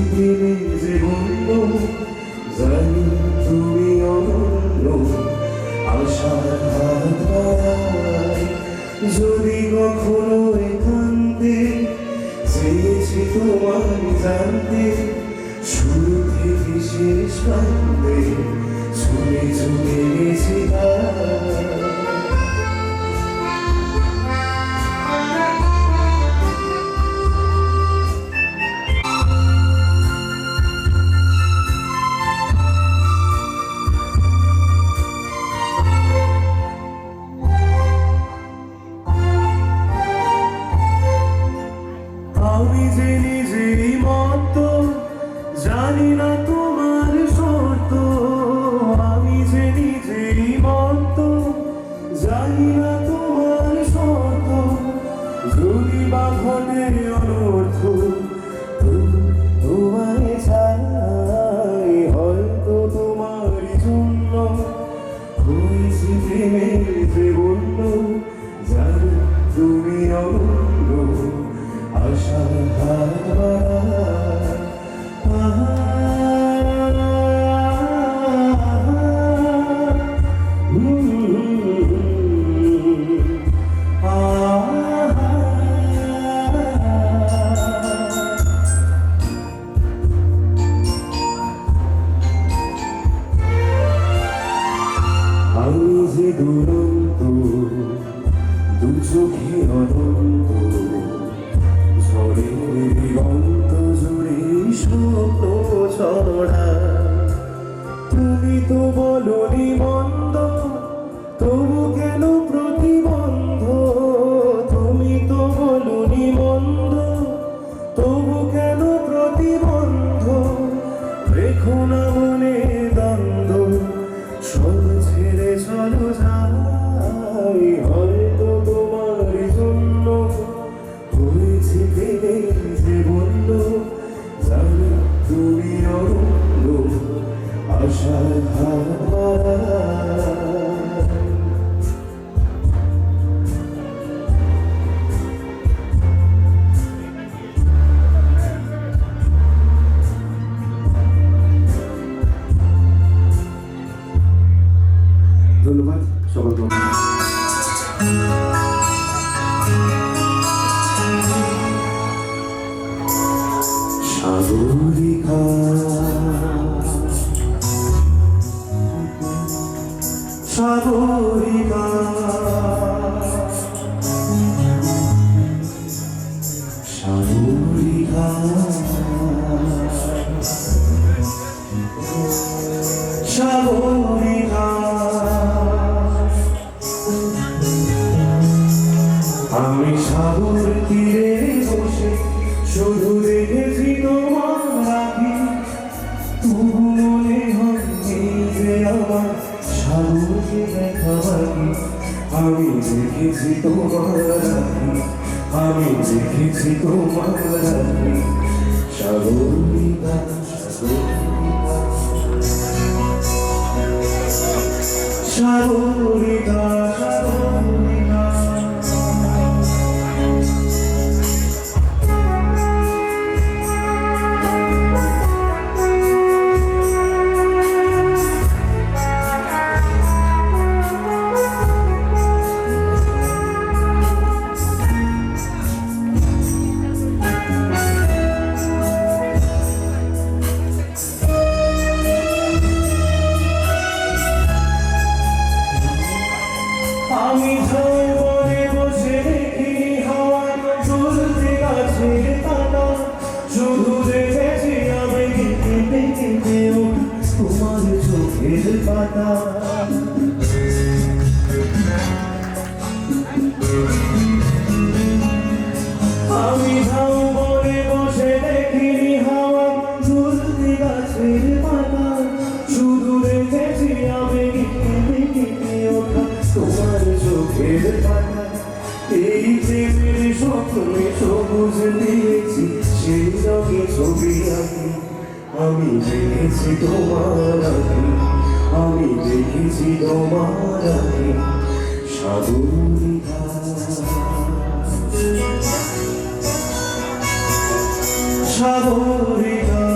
প্রেমে যে বন্ধ জানি তুমি অনন্য আশার হাত বাড়ায় যদি কখনো একান্তে চেয়েছি তোমার জানতে শুরু থেকে শেষ প্রান্তে ছুঁয়ে ছুঁয়ে গেছি আমি যে নিজেরই মতো জানি না তোমার শর্ত আমি যে নিজেরই মতো জানি না তোমার শর্ত যদি বা ঘটে অনর্থ তোমায় চাই হয়তো তোমারই জন্য হয়েছি প্রেমের যে বন্য জানি তুমি অনন্য আশার হাত বাড়ায় আমি যে দুরন্ত দু চোখে অনন্ত ঝড়ের দিগন্ত জুড়ে স্বপ্ন ছড়া তুমি তো বলনি মন্দ তবু কেন প্রতিবন্ধ তুমি তো বলনি মন্দ তবু কেন প্রতিবন্ধ রেখো না মনে দ্বন্দ্ব সব ছেড়ে চলো যাই হয়তো তোমার জন্য হয়েছি প্রেমে যে বলল জানি তুমি অনন্য আশার হাত বাড়ায় ধন্যবাদ সকলকে সাগরিকা সাগরিকা সাগরিকা সাগরিকা আমি সাগর তীরে বসে শুধু দেখেছি তোমার আঁখি তবু মনে হয়নি যে আমার সাগরকে দেখা বাকি আমি দেখেছি তোমার আঁখি আমি দেখেছি তোমার আঁখি সাগরিকা সাগরিকা সাগরিকা আমি যৌবনে বসে দেখি হাওয়া চলতে গাছের পাতা শুধু দেখেছি আমি কেঁপে কেঁপে তোমার চোখের পাতা আমি যৌবনে বসে দেখি হাওয়া চলতে গাছের পাতা শুধু দেখেছি আমি কেঁপে কেঁপে তোমার চোখের পাতা এই প্রেমের স্বপ্নে সবুজ দিয়েছি সেই রঙে ছবি আঁকি আমি দেখেছি তোমার আঁকি আমি দেখেছি তোমার আঁকি সাগরিকা সাগরিকা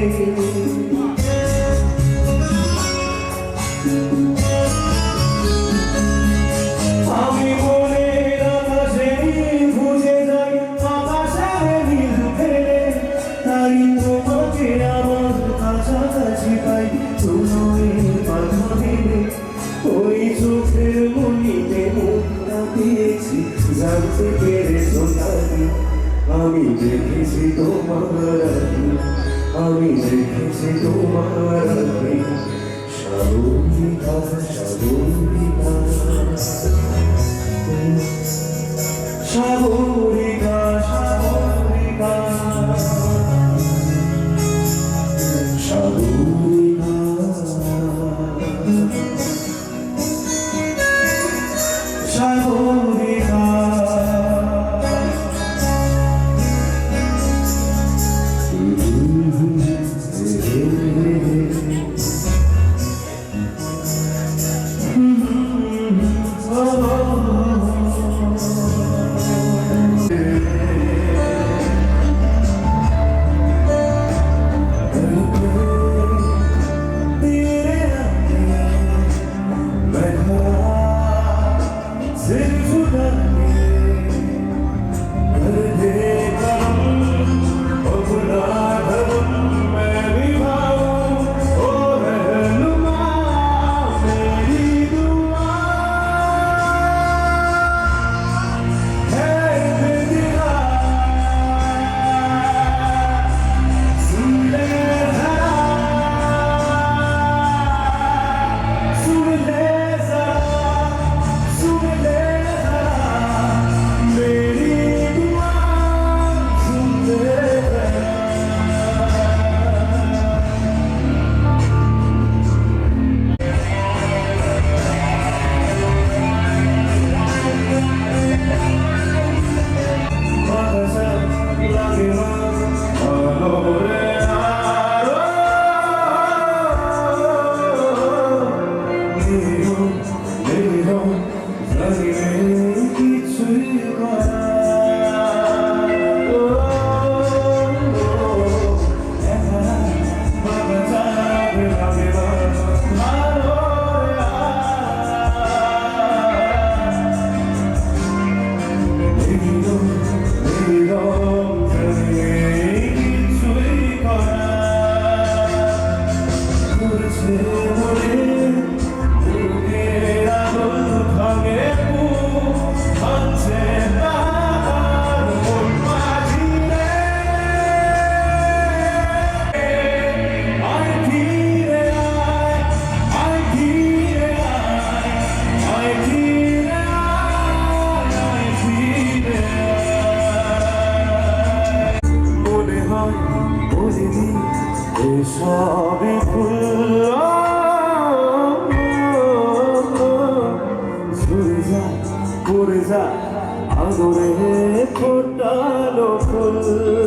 আমি মনের আকাশে খুঁজে যাই আকাশের নীল ফেলে, তাই তোমাকে আমার কাছাকাছি পাই তোমায় বাধা দিলে। ওই চোখের মনিতে মুক্তা পেয়েছি, জানতে পেরেছো নাকি আমি দেখেছি তোমার আঁখি, আমি দেখেছি তোমার আঁখি। সাগরিকা সাগরিকা সাগরিকা সাগরিকা সাগরিকা সাগরিকা সবে ফুল ঝরে যা পড়ে যা আদরে ফোটালো ফুল।